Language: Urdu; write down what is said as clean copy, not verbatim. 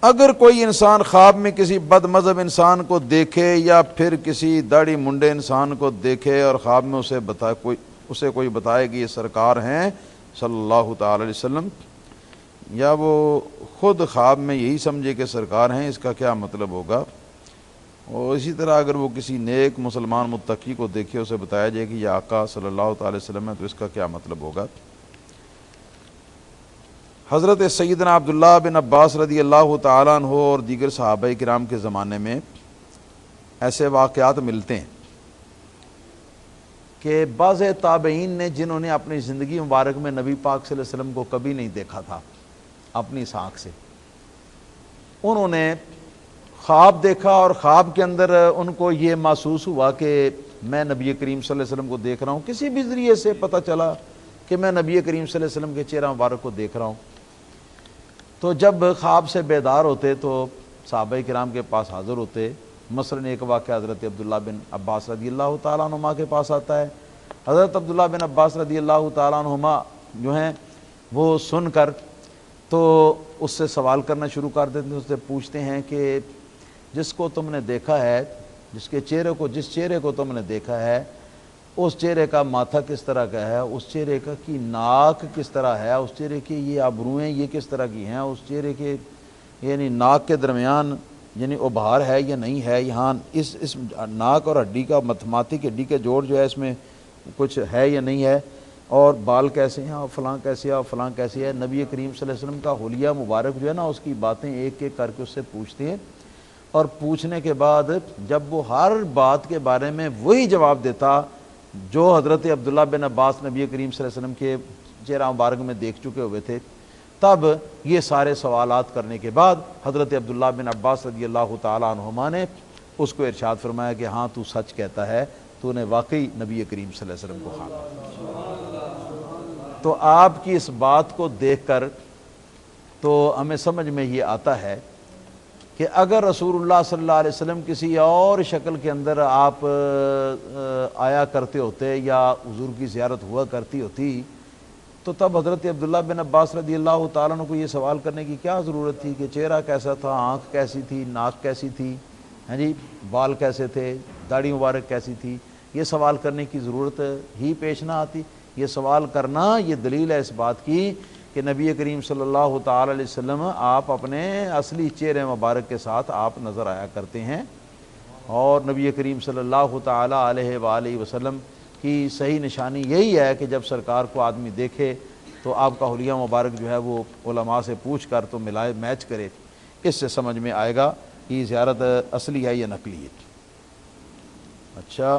اگر کوئی انسان خواب میں کسی بد مذہب انسان کو دیکھے یا پھر کسی داڑھی منڈے انسان کو دیکھے اور خواب میں اسے کوئی بتائے کہ یہ سرکار ہیں صلی اللہ تعالی علیہ وسلم، یا وہ خود خواب میں یہی سمجھے کہ سرکار ہیں، اس کا کیا مطلب ہوگا؟ اور اسی طرح اگر وہ کسی نیک مسلمان متقی کو دیکھے، اسے بتایا جائے کہ یہ آقا صلی اللہ تعالی وسلم ہے، تو اس کا کیا مطلب ہوگا؟ حضرت سیدنا عبداللہ بن عباس رضی اللہ تعالیٰ عنہ اور دیگر صحابہ کرام کے زمانے میں ایسے واقعات ملتے ہیں کہ بعض تابعین نے، جنہوں نے اپنی زندگی مبارک میں نبی پاک صلی اللہ علیہ وسلم کو کبھی نہیں دیکھا تھا اپنی آنکھ سے، انہوں نے خواب دیکھا اور خواب کے اندر ان کو یہ محسوس ہوا کہ میں نبی کریم صلی اللہ علیہ وسلم کو دیکھ رہا ہوں، کسی بھی ذریعے سے پتہ چلا کہ میں نبی کریم صلی اللہ علیہ وسلم کے چہرہ مبارک کو دیکھ رہا ہوں۔ تو جب خواب سے بیدار ہوتے تو صحابہ کرام کے پاس حاضر ہوتے۔ مثلاً ایک واقعہ حضرت عبداللہ بن عباس رضی اللہ تعالیٰ عنہما کے پاس آتا ہے۔ حضرت عبداللہ بن عباس رضی اللہ تعالیٰ عنہما جو ہیں وہ سن کر تو اس سے سوال کرنا شروع کر دیتے ہیں، اس سے پوچھتے ہیں کہ جس کو تم نے دیکھا ہے، جس چہرے کو تم نے دیکھا ہے، اس چہرے کا ماتھا کس طرح کا ہے، اس چہرے کی ناک کس طرح ہے، اس چہرے کی یہ ابرویں یہ کس طرح کی ہیں، اس چہرے کے یعنی ناک کے درمیان یعنی ابھار ہے یا نہیں ہے، یہاں اس ناک اور ہڈی کا ماتھے کی ہڈی کے جوڑ جو ہے اس میں کچھ ہے یا نہیں ہے، اور بال کیسے ہیں، اور فلاں کیسے ہے، اور فلاں کیسے ہے۔ نبی کریم صلی اللہ علیہ وسلم کا حلیہ مبارک جو ہے نا، اس کی باتیں ایک ایک کر کے اس سے پوچھتے ہیں، اور پوچھنے کے بعد جب وہ ہر بات کے بارے میں وہی جواب دیتا جو حضرت عبداللہ بن عباس نبی کریم صلی اللہ علیہ وسلم کے چہرہ مبارک میں دیکھ چکے ہوئے تھے، تب یہ سارے سوالات کرنے کے بعد حضرت عبداللہ بن عباس رضی اللہ تعالیٰ عنہما نے اس کو ارشاد فرمایا کہ ہاں تو سچ کہتا ہے، تو نے واقعی نبی کریم صلی اللہ علیہ وسلم کو خواب دیکھا۔ تو آپ کی اس بات کو دیکھ کر تو ہمیں سمجھ میں یہ آتا ہے کہ اگر رسول اللہ صلی اللہ علیہ وسلم کسی اور شکل کے اندر آپ آیا کرتے ہوتے یا حضور کی زیارت ہوا کرتی ہوتی، تو تب حضرت عبداللہ بن عباس رضی اللہ تعالیٰ عنہ کو یہ سوال کرنے کی کیا ضرورت تھی کہ چہرہ کیسا تھا، آنکھ کیسی تھی، ناک کیسی تھی، ہاں جی، بال کیسے تھے، داڑھی مبارک کیسی تھی۔ یہ سوال کرنے کی ضرورت ہی پیش نہ آتی۔ یہ سوال کرنا یہ دلیل ہے اس بات کی کہ نبی کریم صلی اللہ تعالی علیہ وسلم آپ اپنے اصلی چہرے مبارک کے ساتھ آپ نظر آیا کرتے ہیں، اور نبی کریم صلی اللہ تعالی علیہ وآلہ وسلم کی صحیح نشانی یہی ہے کہ جب سرکار کو آدمی دیکھے تو آپ کا حلیہ مبارک جو ہے وہ علماء سے پوچھ کر تو ملائے میچ کرے۔ اس سے سمجھ میں آئے گا کہ یہ زیارت اصلی ہے یا نقلی ہے۔ اچھا،